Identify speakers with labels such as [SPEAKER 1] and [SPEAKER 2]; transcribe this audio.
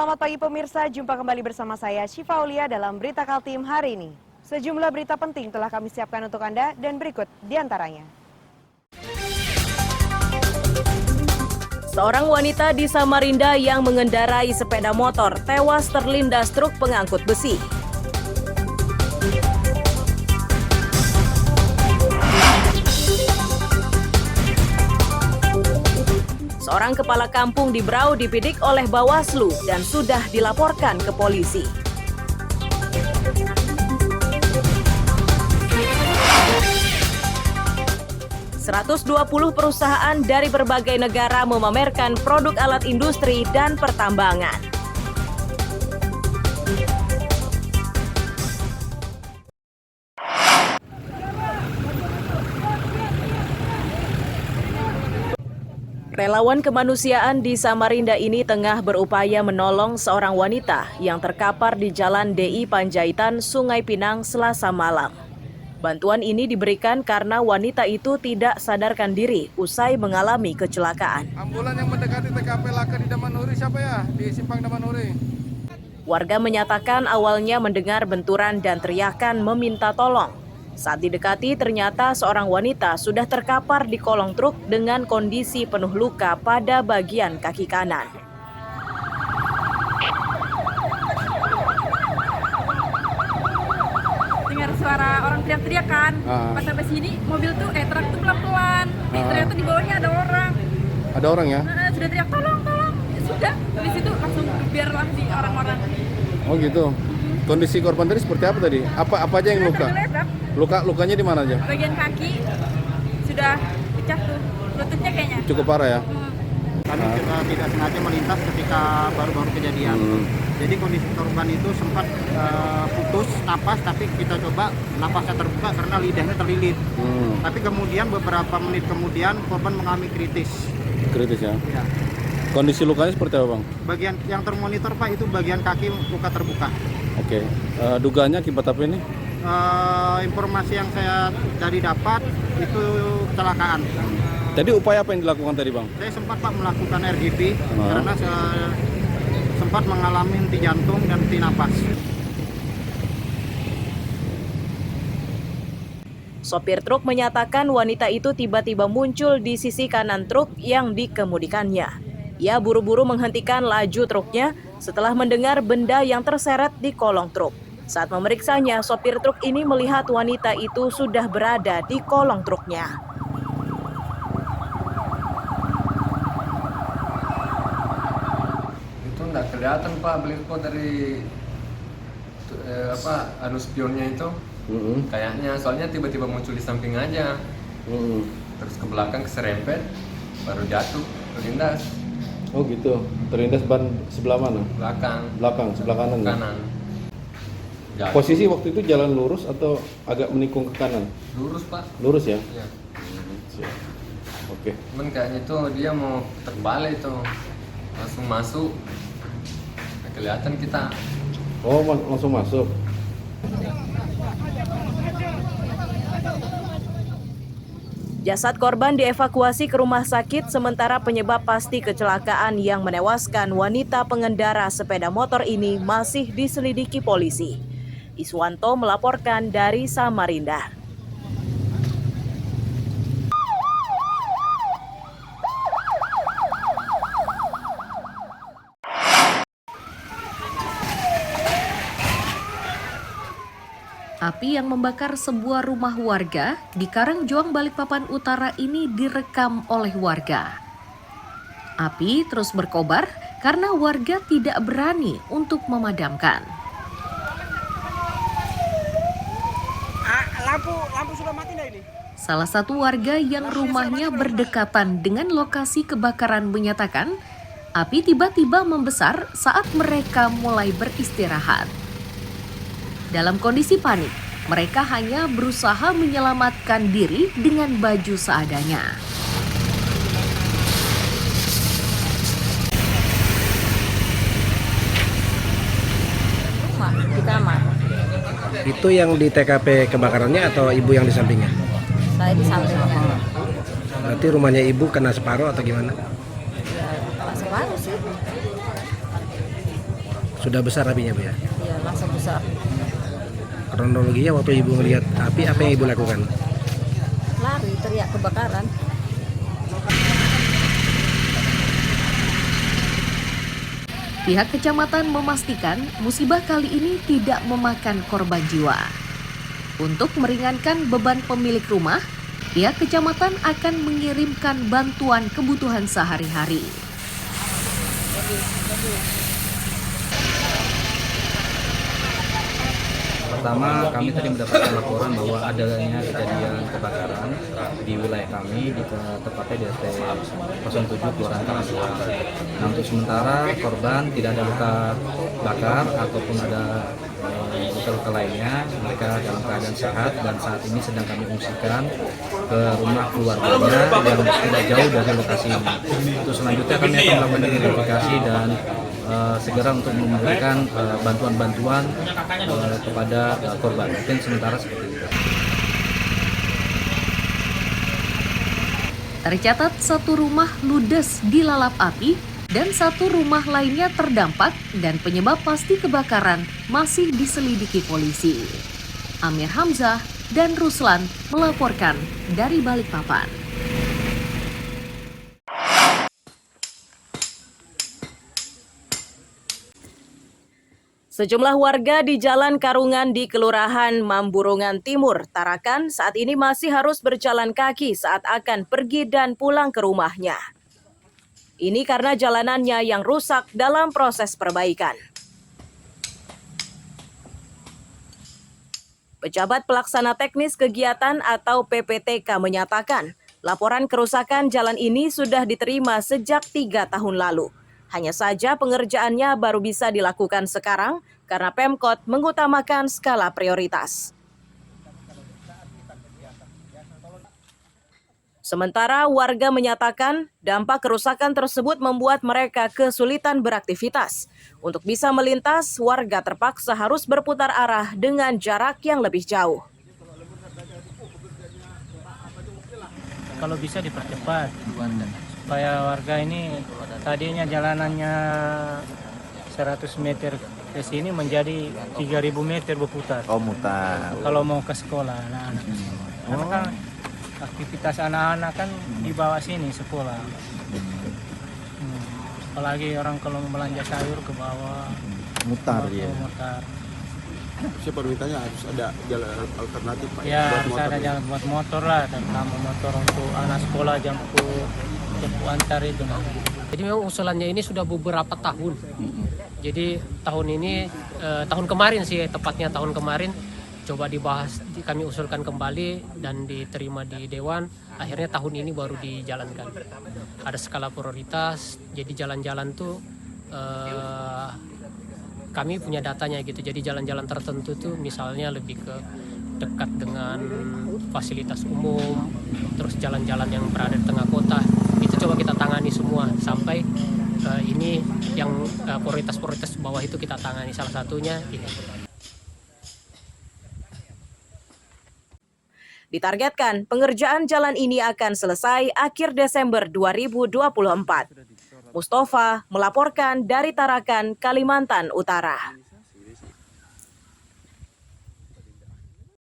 [SPEAKER 1] Selamat pagi pemirsa, jumpa kembali bersama saya Syifa Aulia dalam Berita Kaltim hari ini. Sejumlah berita penting telah kami siapkan untuk Anda dan berikut diantaranya.
[SPEAKER 2] Seorang wanita di Samarinda yang mengendarai sepeda motor tewas terlindas truk pengangkut besi. Seorang kepala kampung di Brau dibidik oleh Bawaslu dan sudah dilaporkan ke polisi. Seratus 120 perusahaan dari berbagai negara memamerkan produk alat industri dan pertambangan. Relawan kemanusiaan di Samarinda ini tengah berupaya menolong seorang wanita yang terkapar di Jalan DI Panjaitan, Sungai Pinang, Selasa malam. Bantuan ini diberikan karena wanita itu tidak sadarkan diri usai mengalami kecelakaan.
[SPEAKER 3] Ambulan yang mendekati TKP Laka di Damanhuri siapa ya? Di Simpang Damanhuri.
[SPEAKER 2] Warga menyatakan awalnya mendengar benturan dan teriakan meminta tolong. Saat didekati, ternyata seorang wanita sudah terkapar di kolong truk dengan kondisi penuh luka pada bagian kaki kanan.
[SPEAKER 4] Dengar suara orang teriak-teriak kan, pas sampai sini mobil tuh truk tuh pelan-pelan. Ternyata di bawahnya ada orang.
[SPEAKER 3] Ada orang ya?
[SPEAKER 4] Sudah teriak tolong. Ya sudah, di situ langsung biarlah di orang-orang.
[SPEAKER 3] Oh gitu. Kondisi korban tadi seperti apa tadi? Apa aja yang luka? Lukanya di mana aja?
[SPEAKER 4] Bagian kaki sudah pecah tuh, lututnya kayaknya.
[SPEAKER 3] Cukup parah ya?
[SPEAKER 5] Kami juga tidak sengaja melintas ketika baru-baru kejadian. Jadi kondisi korban itu sempat putus napas, tapi kita coba napasnya terbuka karena lidahnya terlilit. Tapi kemudian beberapa menit kemudian korban mengalami kritis.
[SPEAKER 3] Kritis ya?
[SPEAKER 5] Ya.
[SPEAKER 3] Kondisi lukanya seperti apa, Bang?
[SPEAKER 5] Bagian yang termonitor Pak itu bagian kaki luka terbuka.
[SPEAKER 3] Oke. Dugaannya akibat apa ini?
[SPEAKER 5] Informasi yang saya dari dapat itu kecelakaan.
[SPEAKER 3] Jadi upaya apa yang dilakukan tadi, Bang?
[SPEAKER 5] Saya sempat Pak melakukan RGP karena sempat mengalami henti jantung dan henti napas.
[SPEAKER 2] Sopir truk menyatakan wanita itu tiba-tiba muncul di sisi kanan truk yang dikemudikannya. Ia buru-buru menghentikan laju truknya setelah mendengar benda yang terseret di kolong truk. Saat memeriksanya, sopir truk ini melihat wanita itu sudah berada di kolong truknya.
[SPEAKER 6] Itu nggak kelihatan Pak Beliau dari anu spionnya itu. Kayaknya soalnya tiba-tiba muncul di samping aja. Terus ke belakang keserempet, baru jatuh, terlindas.
[SPEAKER 3] Oh gitu. Terlindas ban sebelah mana?
[SPEAKER 6] Belakang,
[SPEAKER 3] sebelah kanan.
[SPEAKER 6] Kanan. Jatuh.
[SPEAKER 3] Posisi waktu itu jalan lurus atau agak menikung ke kanan?
[SPEAKER 6] Lurus Pak.
[SPEAKER 3] Lurus ya?
[SPEAKER 6] Iya.
[SPEAKER 3] Oke.
[SPEAKER 6] Cuman kayaknya itu dia mau terbalik itu, langsung masuk. Nggak kelihatan kita.
[SPEAKER 3] Oh, langsung masuk.
[SPEAKER 2] Jasad korban dievakuasi ke rumah sakit sementara penyebab pasti kecelakaan yang menewaskan wanita pengendara sepeda motor ini masih diselidiki polisi. Iswanto melaporkan dari Samarinda.
[SPEAKER 7] Api yang membakar sebuah rumah warga di Karangjoang, Balikpapan Utara ini direkam oleh warga. Api terus berkobar karena warga tidak berani untuk memadamkan.
[SPEAKER 5] Lampu sudah mati dah ini.
[SPEAKER 7] Salah satu warga yang rumahnya berdekatan dengan lokasi kebakaran menyatakan, api tiba-tiba membesar saat mereka mulai beristirahat. Dalam kondisi panik, mereka hanya berusaha menyelamatkan diri dengan baju seadanya.
[SPEAKER 4] Di kamar.
[SPEAKER 8] Itu yang di TKP kebakarannya atau ibu yang di sampingnya?
[SPEAKER 4] Saya di samping.
[SPEAKER 8] Berarti rumahnya ibu kena separuh atau gimana?
[SPEAKER 4] Ya, tak separuh sih.
[SPEAKER 8] Sudah besar apinya, Bu ya?
[SPEAKER 9] Iya, langsung besar.
[SPEAKER 8] Kronologinya waktu Ibu melihat api, apa yang Ibu lakukan?
[SPEAKER 9] Lari, teriak kebakaran.
[SPEAKER 7] Pihak kecamatan memastikan musibah kali ini tidak memakan korban jiwa. Untuk meringankan beban pemilik rumah, pihak kecamatan akan mengirimkan bantuan kebutuhan sehari-hari.
[SPEAKER 10] Pertama, kami tadi mendapatkan laporan bahwa adanya kejadian kebakaran di wilayah kami, tepatnya di RT 07 Kelurahan Karangtua. Nah, untuk sementara korban tidak ada luka bakar ataupun ada luka-luka lainnya. Mereka dalam keadaan sehat dan saat ini sedang kami ungsikan ke rumah keluarganya yang tidak jauh dari lokasi ini. Untuk selanjutnya kami akan melakukan identifikasi dan segera untuk memberikan bantuan-bantuan kepada korban. Mungkin sementara seperti itu.
[SPEAKER 7] Tercatat satu rumah ludes dilalap api dan satu rumah lainnya terdampak dan penyebab pasti kebakaran masih diselidiki polisi. Amir Hamzah dan Ruslan melaporkan dari Balikpapan.
[SPEAKER 2] Sejumlah warga di Jalan Karungan di Kelurahan Mamburungan Timur, Tarakan saat ini masih harus berjalan kaki saat akan pergi dan pulang ke rumahnya. Ini karena jalanannya yang rusak dalam proses perbaikan. Pejabat Pelaksana Teknis Kegiatan atau PPTK menyatakan, laporan kerusakan jalan ini sudah diterima sejak 3 tahun lalu. Hanya saja pengerjaannya baru bisa dilakukan sekarang karena Pemkot mengutamakan skala prioritas. Sementara warga menyatakan dampak kerusakan tersebut membuat mereka kesulitan beraktivitas. Untuk bisa melintas, warga terpaksa harus berputar arah dengan jarak yang lebih jauh.
[SPEAKER 11] Kalau bisa dipercepat, supaya warga ini tadinya jalanannya 100 meter ke sini menjadi 3.000 meter berputar.
[SPEAKER 12] Oh, mutar.
[SPEAKER 11] Kalau mau ke sekolah anak-anak. Karena kan aktivitas anak-anak kan di bawah sini sekolah. Apalagi orang kalau mau belanja sayur ke bawah.
[SPEAKER 12] Mutar ya.
[SPEAKER 11] Mutar.
[SPEAKER 3] Siapa permintaannya harus ada jalan alternatif, Pak?
[SPEAKER 11] Ya, harus ada jalan buat motor lah, terutama motor untuk anak sekolah jemput antar itu.
[SPEAKER 13] Jadi memang usulannya ini sudah beberapa tahun. Jadi tahun ini, tahun kemarin sih, tepatnya tahun kemarin coba dibahas, kami usulkan kembali dan diterima di Dewan. Akhirnya tahun ini baru dijalankan. Ada skala prioritas, jadi jalan-jalan tuh kami punya datanya gitu. Jadi jalan-jalan tertentu tuh misalnya lebih ke dekat dengan fasilitas umum, terus jalan-jalan yang berada di tengah kota, itu coba kita tangani semua sampai ini yang prioritas-prioritas bawah itu kita tangani, salah satunya ini.
[SPEAKER 2] Ditargetkan pengerjaan jalan ini akan selesai akhir Desember 2024. Mustafa melaporkan dari Tarakan, Kalimantan Utara.